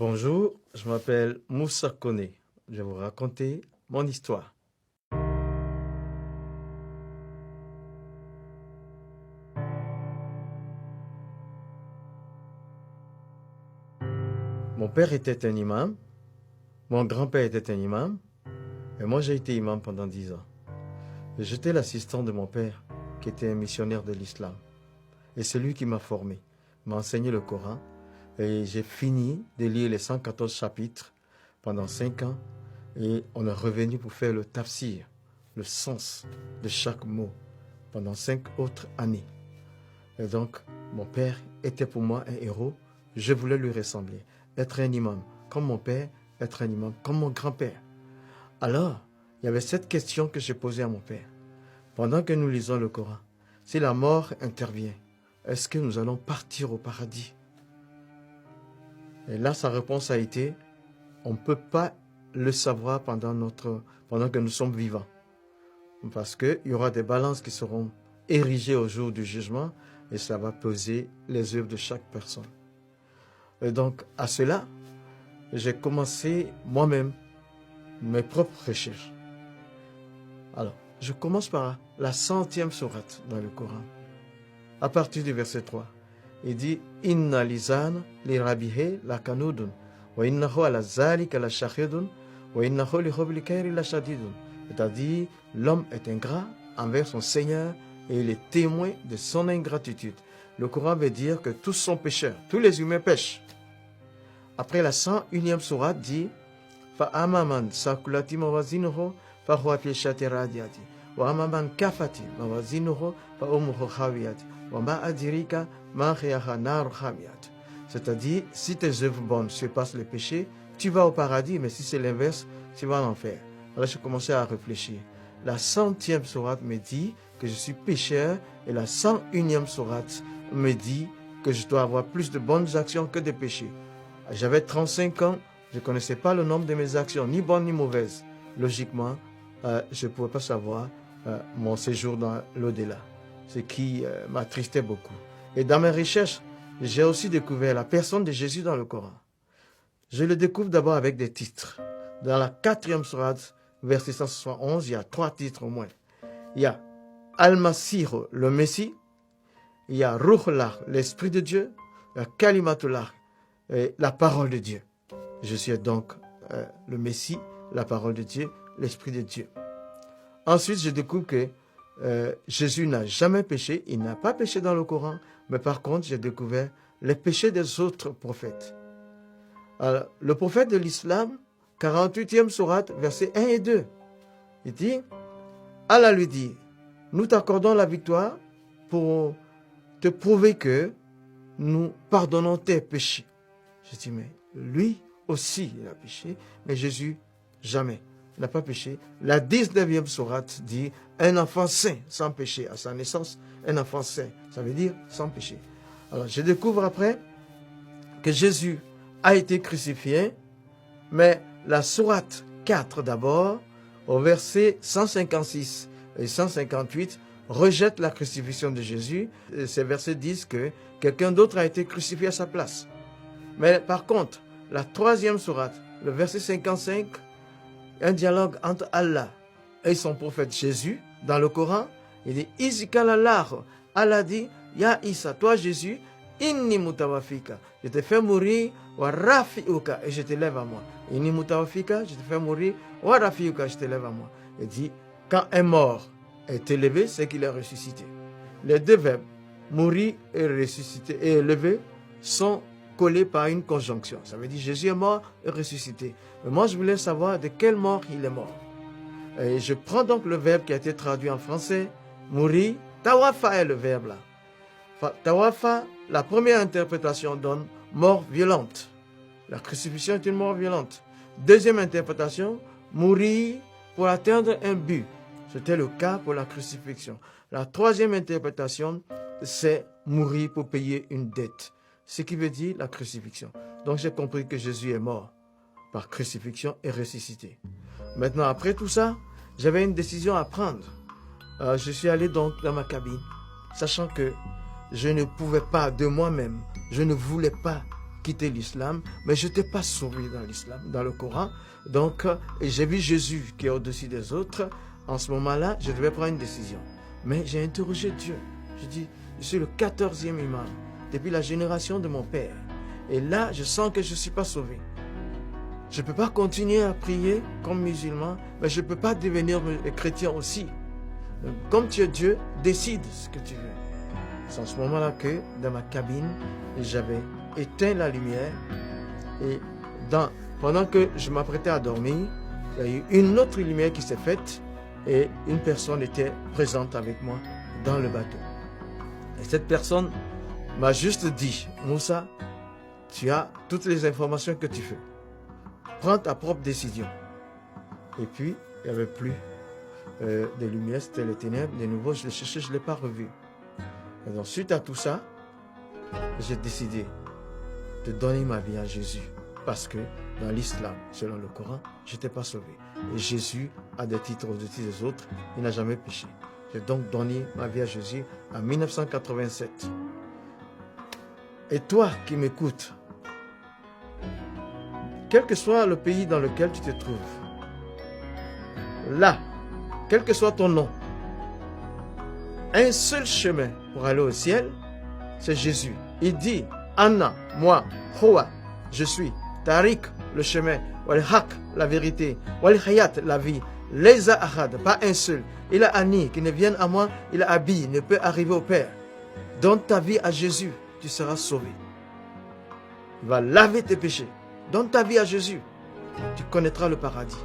Bonjour, je m'appelle Moussa Koné. Je vais vous raconter mon histoire. Mon père était un imam, mon grand-père était un imam, et moi j'ai été imam pendant 10 ans. J'étais l'assistant de mon père, qui était un missionnaire de l'islam. Et c'est lui qui m'a formé, m'a enseigné le Coran, et j'ai fini de lire les 114 chapitres pendant 5 ans, et on est revenu pour faire le tafsir, le sens de chaque mot, pendant 5 autres années. Et donc, mon père était pour moi un héros, je voulais lui ressembler, être un imam comme mon père, être un imam comme mon grand-père. Alors, il y avait cette question que j'ai posée à mon père. Pendant que nous lisons le Coran, si la mort intervient, est-ce que nous allons partir au paradis? Et là, sa réponse a été, on ne peut pas le savoir pendant que nous sommes vivants. Parce qu'il y aura des balances qui seront érigées au jour du jugement et ça va peser les œuvres de chaque personne. Et donc, à cela, j'ai commencé moi-même mes propres recherches. Alors, je commence par la 100e sourate dans le Coran. À partir du verset 3, il dit « Inna lisan li rabihe la kanudun, wa innahu ala zalika la shahidun, wa innahu li hubli khairi la shadidun. » C'est-à-dire, l'homme est ingrat envers son Seigneur et il est témoin de son ingratitude. Le Coran veut dire que tous sont pécheurs, tous les humains pêchent. Après la 101e sourate dit « Fa'amaman sakulati mawazinuhu fahuwa fi shati radiyati, wa amaman kafati mawazinuhu fa'umuhu khawiyati, wa ma adirika ma khiyaha nar khamiyat. » C'est-à-dire, si tes œuvres bonnes surpassent les péchés, tu vas au paradis, mais si c'est l'inverse, tu vas en enfer. Alors j'ai commencé à réfléchir. La 100e sourate me dit que je suis pécheur et la 101e sourate me dit que je dois avoir plus de bonnes actions que de péchés. J'avais 35 ans, je ne connaissais pas le nombre de mes actions, ni bonnes ni mauvaises. Logiquement, je ne pouvais pas savoir mon séjour dans l'au-delà, ce qui m'attristait beaucoup. Et dans mes recherches, j'ai aussi découvert la personne de Jésus dans le Coran. Je le découvre d'abord avec des titres. Dans la 4e sourate, verset 171, il y a 3 titres au moins. Il y a Al-Masih, le Messie. Il y a Ruhullah, l'Esprit de Dieu. Il y a Kalimatullah, la parole de Dieu. Je suis donc le Messie, la parole de Dieu, l'Esprit de Dieu. Ensuite, je découvre que Jésus n'a jamais péché. Il n'a pas péché dans le Coran. Mais par contre, j'ai découvert les péchés des autres prophètes. Alors, le prophète de l'islam, 48e sourate, versets 1 et 2. Il dit, Allah lui dit, nous t'accordons la victoire pour te prouver que nous pardonnons tes péchés. Je dis, mais lui aussi, il a péché, mais Jésus, jamais. Il n'a pas péché. La 19e sourate dit, un enfant saint, sans péché, à sa naissance, un enfant saint, ça veut dire sans péché. Alors, je découvre après que Jésus a été crucifié, mais la sourate 4 d'abord, au verset 156 et 158, rejette la crucifixion de Jésus. Et ces versets disent que quelqu'un d'autre a été crucifié à sa place. Mais par contre, la 3e sourate, le verset 55, un dialogue entre Allah et son prophète Jésus, dans le Coran, il dit « Izikalallah » Allah dit « Ya Isa, toi Jésus, inni mutawafika, je te fais mourir, wa rafiuka, et je te lève à moi. Inni mutawafika, je te fais mourir, wa rafiuka, je te lève à moi. » Il dit, quand un mort est élevé, c'est qu'il est ressuscité. Les deux verbes, mourir et ressusciter et élever, sont collés par une conjonction. Ça veut dire Jésus est mort et ressuscité. Mais moi, je voulais savoir de quelle mort il est mort. Et je prends donc le verbe qui a été traduit en français, mourir. Tawafa est le verbe là. Tawafa, la première interprétation donne mort violente. La crucifixion est une mort violente. Deuxième interprétation, mourir pour atteindre un but. C'était le cas pour la crucifixion. La troisième interprétation, c'est mourir pour payer une dette. Ce qui veut dire la crucifixion. Donc j'ai compris que Jésus est mort par crucifixion et ressuscité. Maintenant, après tout ça, j'avais une décision à prendre. Je suis allé donc dans ma cabine, sachant que je ne pouvais pas de moi-même, je ne voulais pas quitté l'islam, mais je n'étais pas sauvé dans l'islam, dans le Coran. Donc, j'ai vu Jésus qui est au-dessus des autres. En ce moment-là, je devais prendre une décision. Mais j'ai interrogé Dieu. Je dis, je suis le 14e imam, depuis la génération de mon père. Et là, je sens que je ne suis pas sauvé. Je ne peux pas continuer à prier comme musulman, mais je ne peux pas devenir chrétien aussi. Donc, comme tu es Dieu, décide ce que tu veux. C'est en ce moment-là que, dans ma cabine, j'avais éteint la lumière. Et pendant que je m'apprêtais à dormir, il y a eu une autre lumière qui s'est faite et une personne était présente avec moi dans le bateau. Et cette personne m'a juste dit, Moussa, tu as toutes les informations que tu veux. Prends ta propre décision. Et puis, il n'y avait plus de lumière, c'était les ténèbres. De nouveau, je l'ai cherché, je ne l'ai pas revu. Et donc, suite à tout ça, j'ai décidé de donner ma vie à Jésus. Parce que dans l'islam, selon le Coran, je n'étais pas sauvé. Et Jésus a des titres au-dessus des autres. Il n'a jamais péché. J'ai donc donné ma vie à Jésus en 1987. Et toi qui m'écoutes, quel que soit le pays dans lequel tu te trouves, là, quel que soit ton nom, un seul chemin pour aller au ciel, c'est Jésus. Il dit, Anna, moi, Houa, je suis, Tariq, le chemin, Wal Haq, la vérité, Wal Hayat, la vie, Leza Ahad, pas un seul. Il a Ani, qui ne vienne à moi, il a Abi, ne peut arriver au Père. Donne ta vie à Jésus, tu seras sauvé. Il va laver tes péchés. Donne ta vie à Jésus, tu connaîtras le paradis.